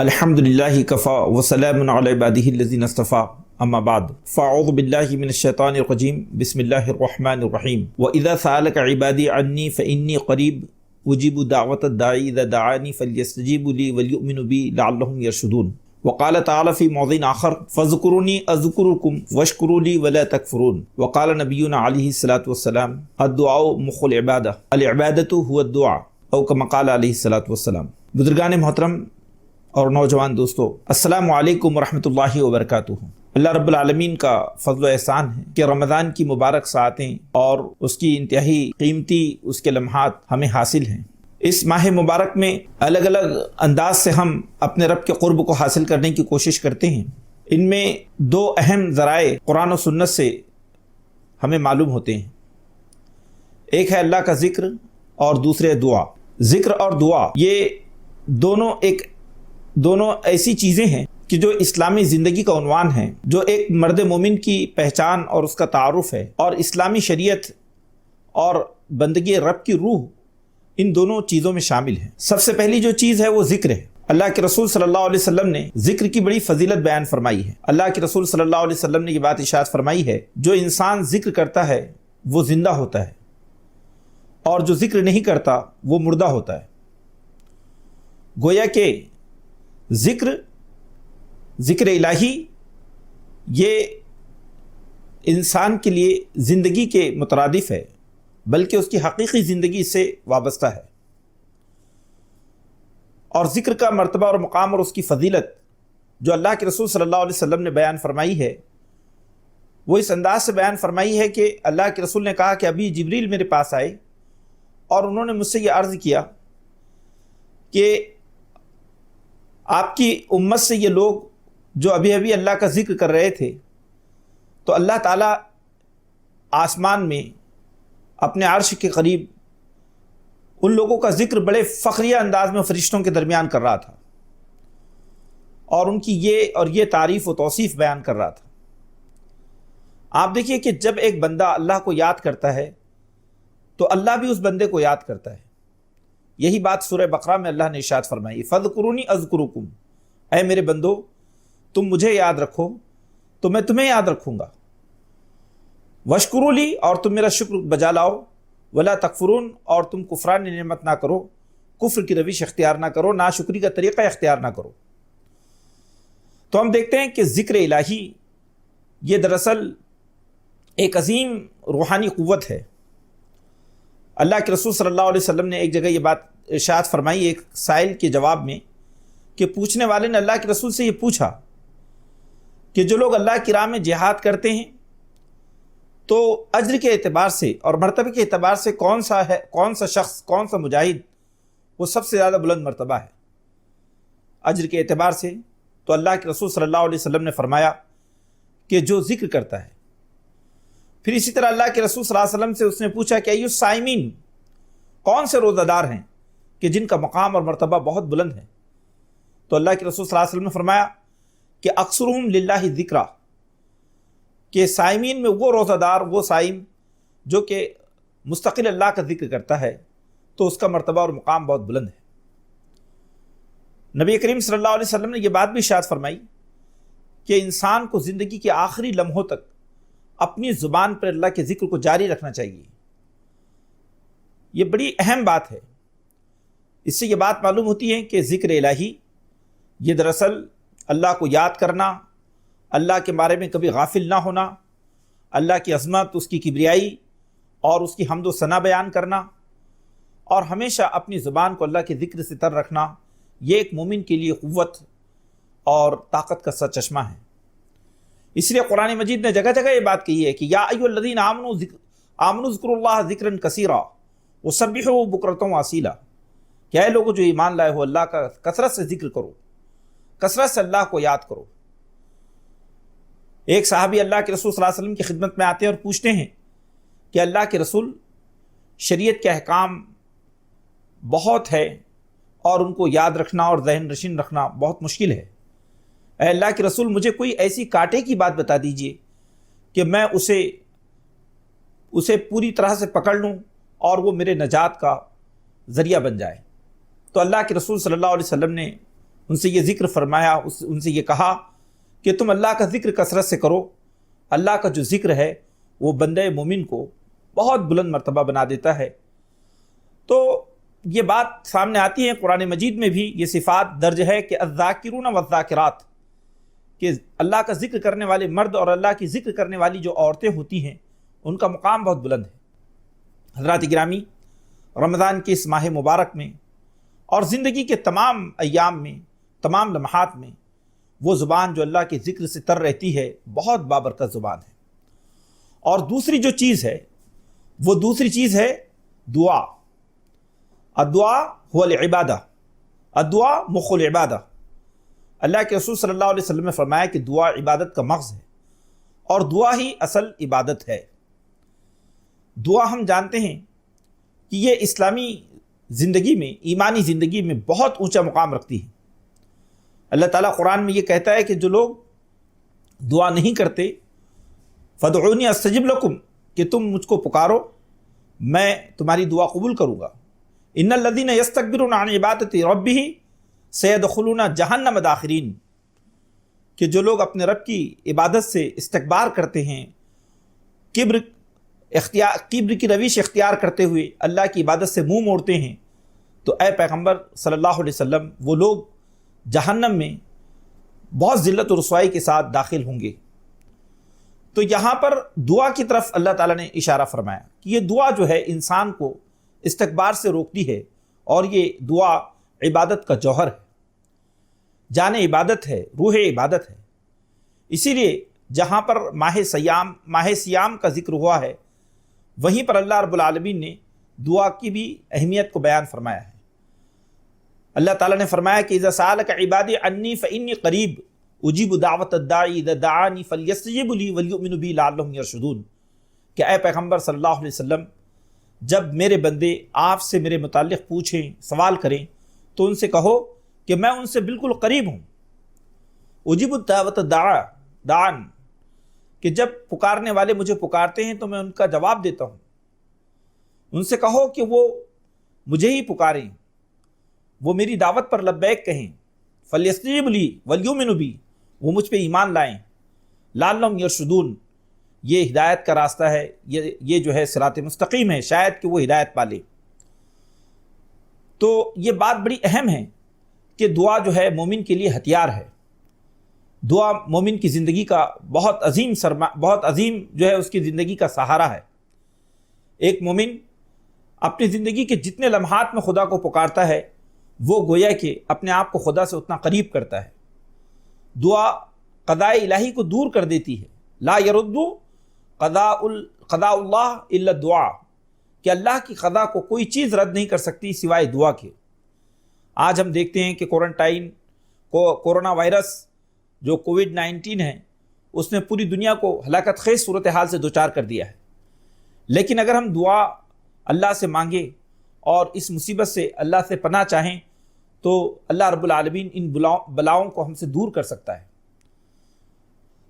الحمدللہ کفا وسلام علی عبادہ الذین اصطفیٰ اما بعد فاعوذ باللہ من الشیطان الرجیم بسم اللہ الرحمن الرحیم وَإِذَا سَأَلَكَ عِبَادِي عَنِّي فَإِنِّي قَرِيبٌ أُجِيبُ دَعْوَةَ الدَّاعِ إِذَا دَعَانِ فَلْيَسْتَجِيبُوا لِي وَلْيُؤْمِنُوا بِي لَعَلَّهُمْ يَرْشُدُونَ وقال تعالی فی موضع آخر فاذکرونی اذکرکم واشکروا لی ولا تکفرون وقال نبینا علیہ الصلوۃ والسلام الدعاء مخ العبادہ العبادۃ هو الدعاء او کما قال علیہ الصلوۃ والسلام۔ بزرگان محترم اور نوجوان دوستو، السلام علیکم ورحمۃ اللہ وبرکاتہ۔ اللہ رب العالمین کا فضل و احسان ہے کہ رمضان کی مبارک ساعتیں اور اس کی انتہائی قیمتی اس کے لمحات ہمیں حاصل ہیں۔ اس ماہ مبارک میں الگ الگ انداز سے ہم اپنے رب کے قرب کو حاصل کرنے کی کوشش کرتے ہیں۔ ان میں دو اہم ذرائع قرآن و سنت سے ہمیں معلوم ہوتے ہیں، ایک ہے اللہ کا ذکر اور دوسرے دعا۔ ذکر اور دعا یہ دونوں ایسی چیزیں ہیں کہ جو اسلامی زندگی کا عنوان ہیں، جو ایک مرد مومن کی پہچان اور اس کا تعارف ہے، اور اسلامی شریعت اور بندگی رب کی روح ان دونوں چیزوں میں شامل ہیں۔ سب سے پہلی جو چیز ہے وہ ذکر ہے۔ اللہ کے رسول صلی اللہ علیہ وسلم نے ذکر کی بڑی فضیلت بیان فرمائی ہے۔ اللہ کے رسول صلی اللہ علیہ وسلم نے یہ بات ارشاد فرمائی ہے، جو انسان ذکر کرتا ہے وہ زندہ ہوتا ہے، اور جو ذکر نہیں کرتا وہ مردہ ہوتا ہے۔ گویا کہ ذکر الہی یہ انسان کے لیے زندگی کے مترادف ہے، بلکہ اس کی حقیقی زندگی اس سے وابستہ ہے۔ اور ذکر کا مرتبہ اور مقام اور اس کی فضیلت جو اللہ کے رسول صلی اللہ علیہ وسلم نے بیان فرمائی ہے، وہ اس انداز سے بیان فرمائی ہے کہ اللہ کے رسول نے کہا کہ ابھی جبریل میرے پاس آئے اور انہوں نے مجھ سے یہ عرض کیا کہ آپ کی امت سے یہ لوگ جو ابھی اللہ کا ذکر کر رہے تھے، تو اللہ تعالیٰ آسمان میں اپنے عرش کے قریب ان لوگوں کا ذکر بڑے فخریہ انداز میں فرشتوں کے درمیان کر رہا تھا، اور ان کی یہ تعریف و توصیف بیان کر رہا تھا۔ آپ دیکھیے کہ جب ایک بندہ اللہ کو یاد کرتا ہے تو اللہ بھی اس بندے کو یاد کرتا ہے۔ یہی بات سورہ بقرہ میں اللہ نے ارشاد فرمائی، فَاذْكُرُونِي أَذْكُرُكُمْ، اے میرے بندو تم مجھے یاد رکھو تو میں تمہیں یاد رکھوں گا، وَاشْكُرُوا لِي، اور تم میرا شکر بجا لاؤ، وَلَا تَكْفُرُونَ، اور تم کفران نعمت نہ کرو، کفر کی روش اختیار نہ کرو، ناشکری کا طریقہ اختیار نہ کرو۔ تو ہم دیکھتے ہیں کہ ذکر الہی یہ دراصل ایک عظیم روحانی قوت ہے۔ اللہ کے رسول صلی اللہ علیہ وسلم نے ایک جگہ یہ بات ارشاد فرمائی ایک سائل کے جواب میں، کہ پوچھنے والے نے اللہ کے رسول سے یہ پوچھا کہ جو لوگ اللہ کی راہ میں جہاد کرتے ہیں تو اجر کے اعتبار سے اور مرتبے کے اعتبار سے کون سا شخص، کون سا مجاہد وہ سب سے زیادہ بلند مرتبہ ہے؟ اجر کے اعتبار سے تو اللہ کے رسول صلی اللہ علیہ وسلم نے فرمایا کہ جو ذکر کرتا ہے۔ پھر اسی طرح اللہ کے رسول صلی اللہ علیہ وسلم سے اس نے پوچھا کہ ایو الصائمین، کون سے روزہ دار ہیں کہ جن کا مقام اور مرتبہ بہت بلند ہے؟ تو اللہ کے رسول صلی اللہ علیہ وسلم نے فرمایا کہ اکثرہم للہ ذکرہ، کہ صائمین میں وہ روزہ دار، وہ صائم جو کہ مستقل اللہ کا ذکر کرتا ہے تو اس کا مرتبہ اور مقام بہت بلند ہے۔ نبی کریم صلی اللہ علیہ وسلم نے یہ بات بھی ارشاد فرمائی کہ انسان کو زندگی کے آخری لمحوں تک اپنی زبان پر اللہ کے ذکر کو جاری رکھنا چاہیے۔ یہ بڑی اہم بات ہے۔ اس سے یہ بات معلوم ہوتی ہے کہ ذکر الہی یہ دراصل اللہ کو یاد کرنا، اللہ کے بارے میں کبھی غافل نہ ہونا، اللہ کی عظمت، اس کی کبریائی اور اس کی حمد و ثنا بیان کرنا، اور ہمیشہ اپنی زبان کو اللہ کے ذکر سے تر رکھنا، یہ ایک مومن کے لیے قوت اور طاقت کا سرچشمہ ہے۔ اس لیے قرآن مجید نے جگہ جگہ یہ بات کہی ہے کہ یا ایھا الذین آمنوا اذکروا اللہ ذکرا کثیرا وسبحوہ بکرۃ واسیلا، کہ اے لوگو جو ایمان لائے ہو اللہ کا کثرت سے ذکر کرو، کثرت سے اللہ کو یاد کرو۔ ایک صحابی اللہ کے رسول صلی اللہ علیہ وسلم کی خدمت میں آتے ہیں اور پوچھتے ہیں کہ اللہ کے رسول، شریعت کے احکام بہت ہے اور ان کو یاد رکھنا اور ذہن نشین رکھنا بہت مشکل ہے، اے اللہ کے رسول مجھے کوئی ایسی کانٹے کی بات بتا دیجئے کہ میں اسے پوری طرح سے پکڑ لوں اور وہ میرے نجات کا ذریعہ بن جائے۔ تو اللہ کے رسول صلی اللہ علیہ وسلم نے ان سے یہ ذکر فرمایا، ان سے یہ کہا کہ تم اللہ کا ذکر کثرت سے کرو، اللہ کا جو ذکر ہے وہ بندے مومن کو بہت بلند مرتبہ بنا دیتا ہے۔ تو یہ بات سامنے آتی ہے، قرآن مجید میں بھی یہ صفات درج ہے کہ الذاکرون والذاکرات، کہ اللہ کا ذکر کرنے والے مرد اور اللہ کی ذکر کرنے والی جو عورتیں ہوتی ہیں ان کا مقام بہت بلند ہے۔ حضرات گرامی، رمضان کے اس ماہ مبارک میں اور زندگی کے تمام ایام میں، تمام لمحات میں، وہ زبان جو اللہ کے ذکر سے تر رہتی ہے بہت بابرکت زبان ہے۔ اور دوسری جو چیز ہے وہ دوسری چیز ہے دعا۔ الدعا هو العبادہ، الدعا مخ العبادہ۔ اللہ کے رسول صلی اللہ علیہ وسلم نے فرمایا کہ دعا عبادت کا مغز ہے اور دعا ہی اصل عبادت ہے۔ دعا ہم جانتے ہیں کہ یہ اسلامی زندگی میں، ایمانی زندگی میں بہت اونچا مقام رکھتی ہے۔ اللہ تعالیٰ قرآن میں یہ کہتا ہے کہ جو لوگ دعا نہیں کرتے، فادعونی استجب لکم، کہ تم مجھ کو پکارو میں تمہاری دعا قبول کروں گا۔ ان الذین یستکبرون عن عبادت ربہ سیدخلون جہنم داخرین، کہ جو لوگ اپنے رب کی عبادت سے استکبار کرتے ہیں، کبر کی روش اختیار کرتے ہوئے اللہ کی عبادت سے منہ موڑتے ہیں، تو اے پیغمبر صلی اللہ علیہ وسلم وہ لوگ جہنم میں بہت ذلت و رسوائی کے ساتھ داخل ہوں گے۔ تو یہاں پر دعا کی طرف اللہ تعالیٰ نے اشارہ فرمایا کہ یہ دعا جو ہے انسان کو استکبار سے روکتی ہے، اور یہ دعا عبادت کا جوہر ہے، جان عبادت ہے، روح عبادت ہے۔ اسی لیے جہاں پر ماہ سیام کا ذکر ہوا ہے، وہیں پر اللہ رب العالمین نے دعا کی بھی اہمیت کو بیان فرمایا ہے۔ اللہ تعالیٰ نے فرمایا کہ اذا سألک عبادی عنی فانی قریب اجیب دعوت الداعی اذا دعانی فلیستجیبوا لی ولیؤمنوا بی لعلہم یرشدون، کہ اے پیغمبر صلی اللہ علیہ وسلم جب میرے بندے آپ سے میرے متعلق پوچھیں، سوال کریں، تو ان سے کہو کہ میں ان سے بالکل قریب ہوں۔ اجیب الدعوت دعان، کہ جب پکارنے والے مجھے پکارتے ہیں تو میں ان کا جواب دیتا ہوں۔ ان سے کہو کہ وہ مجھے ہی پکاریں، وہ میری دعوت پر لبیک کہیں، فلیستجیبوا لی ولیؤمنوا بی، وہ مجھ پہ ایمان لائیں، لعلہم یرشدون، یہ ہدایت کا راستہ ہے، یہ جو ہے صراط مستقیم ہے، شاید کہ وہ ہدایت پالے۔ تو یہ بات بڑی اہم ہے کہ دعا جو ہے مومن کے لیے ہتھیار ہے۔ دعا مومن کی زندگی کا بہت عظیم جو ہے اس کی زندگی کا سہارا ہے۔ ایک مومن اپنی زندگی کے جتنے لمحات میں خدا کو پکارتا ہے، وہ گویا کہ اپنے آپ کو خدا سے اتنا قریب کرتا ہے۔ دعا قضاء الہی کو دور کر دیتی ہے۔ لا يرد قضاء اللہ الا الدعاء، کہ اللہ کی قضا کو کوئی چیز رد نہیں کر سکتی سوائے دعا کے۔ آج ہم دیکھتے ہیں کہ کورونا وائرس جو کووڈ-19 ہے، اس نے پوری دنیا کو ہلاکت خیز صورتحال سے دوچار کر دیا ہے۔ لیکن اگر ہم دعا اللہ سے مانگیں اور اس مصیبت سے اللہ سے پناہ چاہیں تو اللہ رب العالمین ان بلاؤں کو ہم سے دور کر سکتا ہے۔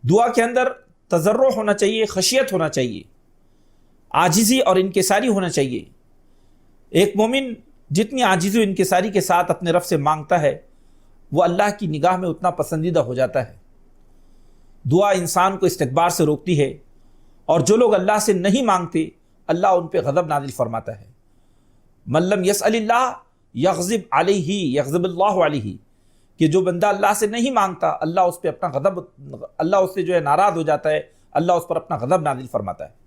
دعا کے اندر تضرع ہونا چاہیے، خشیت ہونا چاہیے، عاجزی اور انکساری ہونا چاہیے۔ ایک مومن جتنی عاجزی و انکساری کے ساتھ اپنے رب سے مانگتا ہے، وہ اللہ کی نگاہ میں اتنا پسندیدہ ہو جاتا ہے۔ دعا انسان کو استکبار سے روکتی ہے، اور جو لوگ اللہ سے نہیں مانگتے اللہ ان پہ غضب نازل فرماتا ہے۔ من لم یسأل اللہ یغضب علیہ یغضب اللہ علیہ، کہ جو بندہ اللہ سے نہیں مانگتا اللہ اس پہ اپنا غضب، اللہ اس سے جو ہے ناراض ہو جاتا ہے، اللہ اس پر اپنا غضب نازل فرماتا ہے۔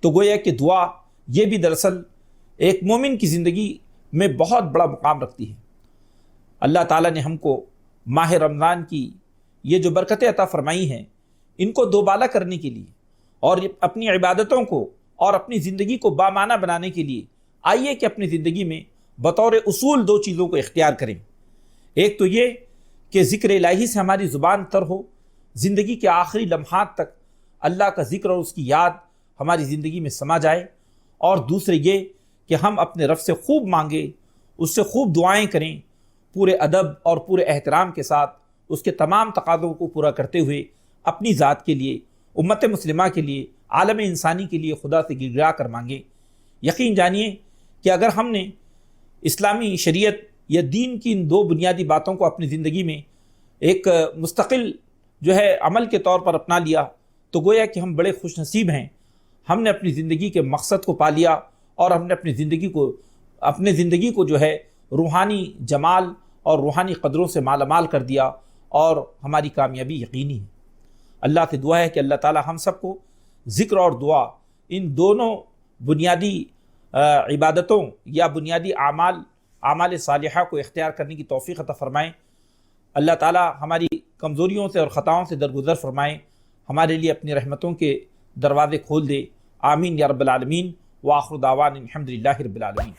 تو گویا کہ دعا یہ بھی دراصل ایک مومن کی زندگی میں بہت بڑا مقام رکھتی ہے۔ اللہ تعالیٰ نے ہم کو ماہ رمضان کی یہ جو برکتیں عطا فرمائی ہیں، ان کو دوبالا کرنے کے لیے اور اپنی عبادتوں کو اور اپنی زندگی کو بامعنی بنانے کے لیے آئیے کہ اپنی زندگی میں بطور اصول دو چیزوں کو اختیار کریں۔ ایک تو یہ کہ ذکر الہی سے ہماری زبان تر ہو، زندگی کے آخری لمحات تک اللہ کا ذکر اور اس کی یاد ہماری زندگی میں سما جائے، اور دوسرے یہ کہ ہم اپنے رب سے خوب مانگیں، اس سے خوب دعائیں کریں، پورے ادب اور پورے احترام کے ساتھ اس کے تمام تقاضوں کو پورا کرتے ہوئے اپنی ذات کے لیے، امت مسلمہ کے لیے، عالم انسانی کے لیے خدا سے گڑگڑا کر مانگیں۔ یقین جانیے کہ اگر ہم نے اسلامی شریعت یا دین کی ان دو بنیادی باتوں کو اپنی زندگی میں ایک مستقل جو ہے عمل کے طور پر اپنا لیا تو گویا کہ ہم بڑے خوش نصیب ہیں، ہم نے اپنی زندگی کے مقصد کو پا لیا اور ہم نے اپنی زندگی کو جو ہے روحانی جمال اور روحانی قدروں سے مالا مال کر دیا اور ہماری کامیابی یقینی ہے۔ اللہ سے دعا ہے کہ اللہ تعالی ہم سب کو ذکر اور دعا ان دونوں بنیادی عبادتوں یا بنیادی اعمال صالحہ کو اختیار کرنے کی توفیق عطا فرمائیں۔ اللہ تعالی ہماری کمزوریوں سے اور خطاؤں سے درگزر فرمائیں، ہمارے لیے اپنی رحمتوں کے دروازے کھول دے۔ آمین یا رب العالمین۔ وآخر دعوانا الحمدللہ رب العالمین۔